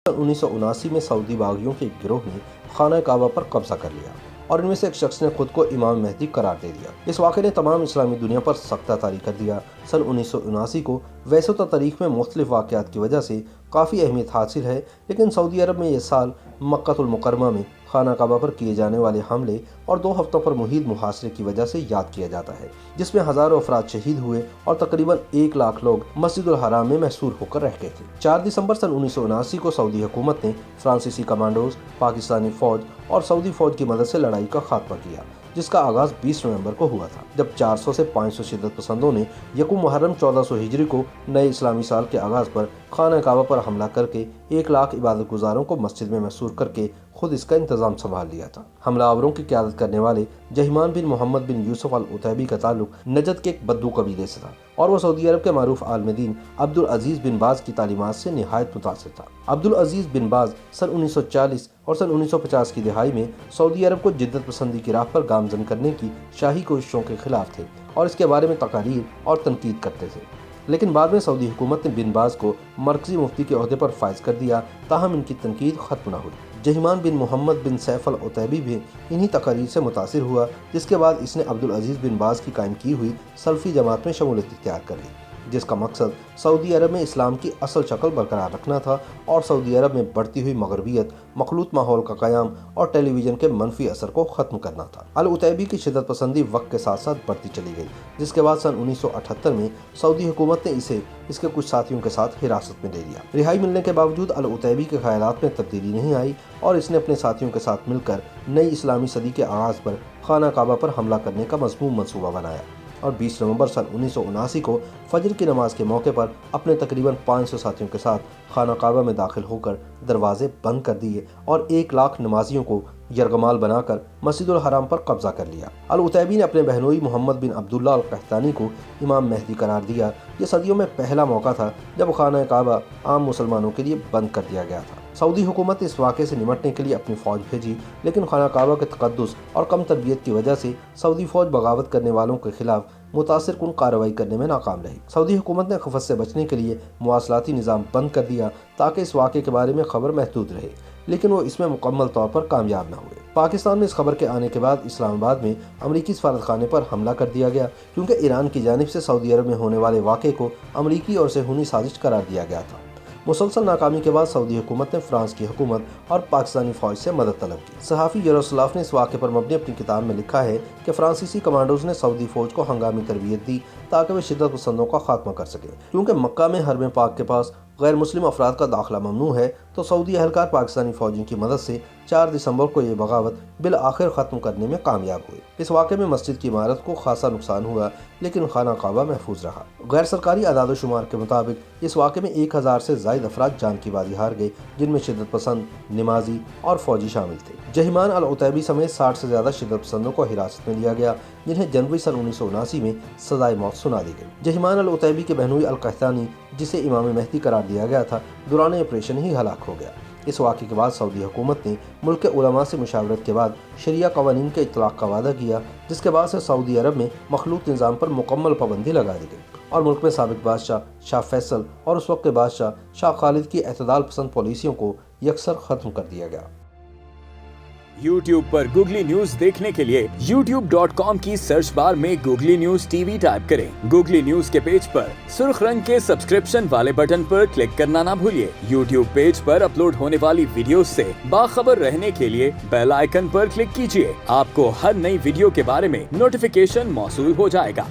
1979 में सऊदी बागियों के एक गिरोह ने खाना काबा पर कब्जा कर लिया और इनमें से एक शख्स ने खुद को इमाम मेहदी करार दे दिया। इस वाक़े ने तमाम इस्लामी दुनिया पर सख्ता तारी कर दिया। सन 1979 को वैसे तो तारीख में मुख्तलिफ वाक़यात की वजह से काफ़ी अहमियत हासिल है, लेकिन सऊदी अरब में ये साल मक्कातुल मुकर्रमा में खाना काबा पर किए जाने वाले हमले और 2 हफ्तों पर मुहीद मुहासरे की वजह से याद किया जाता है, जिसमें हज़ारों अफराद शहीद हुए और तकरीबन 1 लाख लोग मस्जिदुल हराम में महसूर होकर रह गए थे। 4 दिसंबर सन 1979 को सऊदी हुकूमत ने फ्रांसीसी कमांडोज, पाकिस्तानी फ़ौज और सऊदी फ़ौज की मदद से लड़ाई का खात्मा किया, जिसका आगाज़ 20 नवंबर को हुआ था, जब 400 से 500 शिद्दत पसंदों ने यकम मुहर्रम 1400 हिजरी को नए इस्लामी साल के आगाज़ पर खाना काबा पर हमला करके 1 लाख इबादत गुजारों को मस्जिद में महसूर करके खुद इसका इंतज़ाम संभाल लिया था। हमला आवरों की क़यादत करने वाले जहिमान बिन मोहम्मद बिन यूसुफ अल उतैबी का ताल्लुक नजद के एक बद्दू कबीले से था और वह सऊदी अरब के मारूफ आलिम दीन अब्दुल अजीज़ बिन बाज की तालीमात से निहायत मुतासिर था। अब्दुल अजीज़ बिन बाज सन 1940 और सन 1950 की दिहाई में सऊदी अरब को जिद्दत पसंदी की राह पर गामजन करने की शाही कोशिशों के खिलाफ थे और इसके बारे में तकारीर और तनकीद करते थे, लेकिन बाद में सऊदी हुकूमत ने बिन बाज को मरकजी मुफ्ती के ओहदे पर फाइज कर दिया, ताहम इनकी तनकीद खत्म न हुई। जहिमान बिन मोहम्मद बिन सैफ अल उतैबी भी इन्हीं तकारीर से मुतासिर हुआ, जिसके बाद इसने अब्दुल अजीज़ बिन बाज की कायम की हुई सल्फ़ी जमात में शमूलियत इख्तियार कर ली, जिसका मकसद सऊदी अरब में इस्लाम की असल शक्ल बरकरार रखना था और सऊदी अरब में बढ़ती हुई मगरबियत, मखलूत माहौल का क़याम और टेलीविज़न के मनफी असर को ख़त्म करना था। अल उतैबी की शिद्दत पसंदी वक्त के साथ साथ बढ़ती चली गई, जिसके बाद सन 1978 में सऊदी हुकूमत ने इसे इसके कुछ साथियों के साथ हिरासत में ले लिया। रिहाई मिलने के बावजूद अल उतैबी के ख़यालात में तब्दीली नहीं आई और इसने अपने साथियों के साथ मिलकर नई इस्लामी सदी के आगाज़ पर खाना काबा पर हमला करने का मज़मूम मंसूबा बनाया और 20 नवंबर सन 1979 को फजर की नमाज के मौके पर अपने तकरीबन 500 साथियों के साथ खाना काबा में दाखिल होकर दरवाजे बंद कर दिए और 1 लाख नमाजियों को यरगमाल बनाकर मस्जिदुल हराम पर कब्जा कर लिया। अल उतैबी ने अपने बहनोई मोहम्मद बिन अब्दुल्ला अल कहतानी को इमाम मेहदी करार दिया। ये सदियों में पहला मौका था जब खाना काबा आम मुसलमानों के लिए बंद कर दिया गया था। सऊदी हुकूमत ने इस वाक़े से निमटने के लिए अपनी फ़ौज भेजी, लेकिन खाना काबा के तक़द्दुस और कम तरबियत की वजह से सऊदी फ़ौज बगावत करने वालों के खिलाफ मुतासिर कुन कार्रवाई करने में नाकाम रही। सऊदी हुकूमत ने खफत से बचने के लिए मुवासलाती निज़ाम बंद कर दिया ताकि इस वाक़े के बारे में खबर महदूद रहे, लेकिन वो इसमें मुकम्मल तौर पर कामयाब न हुए। पाकिस्तान में इस खबर के आने के बाद इस्लामाबाद में अमरीकी सफारतखाने पर हमला कर दिया गया, क्योंकि ईरान की जानिब से सऊदी अरब में होने वाले वाक़े को अमरीकी और सेहूनी साजिश करार दिया गया था। मुसलसल नाकामी के बाद सऊदी हुकूमत ने फ्रांस की हुकूमत और पाकिस्तानी फ़ौज से मदद तलब की। सहाफ़ी यरोस्लाफ ने इस वाक़े पर मबनी अपनी किताब में लिखा है कि फ्रांसीसी कमांडोज ने सऊदी फ़ौज को हंगामी तरबियत दी ताकि वे शिद्दत पसंदों का खात्मा कर सकें। क्योंकि मक्का में हरम पाक के पास गैर मुस्लिम अफराद का दाखिला ममनू है, तो सऊदी अहलकार पाकिस्तानी फ़ौजियों की मदद से 4 दिसंबर को ये बगावत बिल आखिर ख़त्म करने में कामयाब हुए। इस वाक़े में मस्जिद की इमारत को खासा नुकसान हुआ, लेकिन खाना काबा महफूज रहा। गैर सरकारी अदाद शुमार के मुताबिक इस वाक़े में 1000 से ज़ायद अफराद जान की बाजी हार गए, जिनमें शिद्दत पसंद, नमाजी और फ़ौजी शामिल थे। जहिमान अल उतैबी समेत 60 से ज़्यादा शिद्दत पसंदों को हिरासत में लिया गया, जिन्हें जनवरी सन 1979 में सज़ाए मौत सुना दी गई। जहिमान अल उतैबी के बहनोई अल कहतानी, जिसे इमाम मेहदी करार दिया गया था, दौरान ऑपरेशन ही हलाक हो गया। इस वाक़े के बाद सऊदी हुकूमत ने मुल्क के उलमा से मुशावरत के बाद शरिया कवानीन के इतलाक़ का वादा किया, जिसके बाद से सऊदी अरब में मखलूत निज़ाम पर मुकम्मल पाबंदी लगा दी गई और मुल्क में साबिक बादशाह शाह फैसल और उस वक्त के बादशाह शाह खालिद की एतदाल पसंद पॉलिसियों को यकसर ख़त्म कर दिया गया। YouTube पर Googly न्यूज देखने के लिए youtube.com की सर्च बार में Googly न्यूज टीवी टाइप करें। Googly न्यूज के पेज पर सुर्ख रंग के सब्सक्रिप्शन वाले बटन पर क्लिक करना ना भूलिए। YouTube पेज पर अपलोड होने वाली वीडियोस से बाखबर रहने के लिए बेल आइकन पर क्लिक कीजिए। आपको हर नई वीडियो के बारे में नोटिफिकेशन मौसूल हो जाएगा।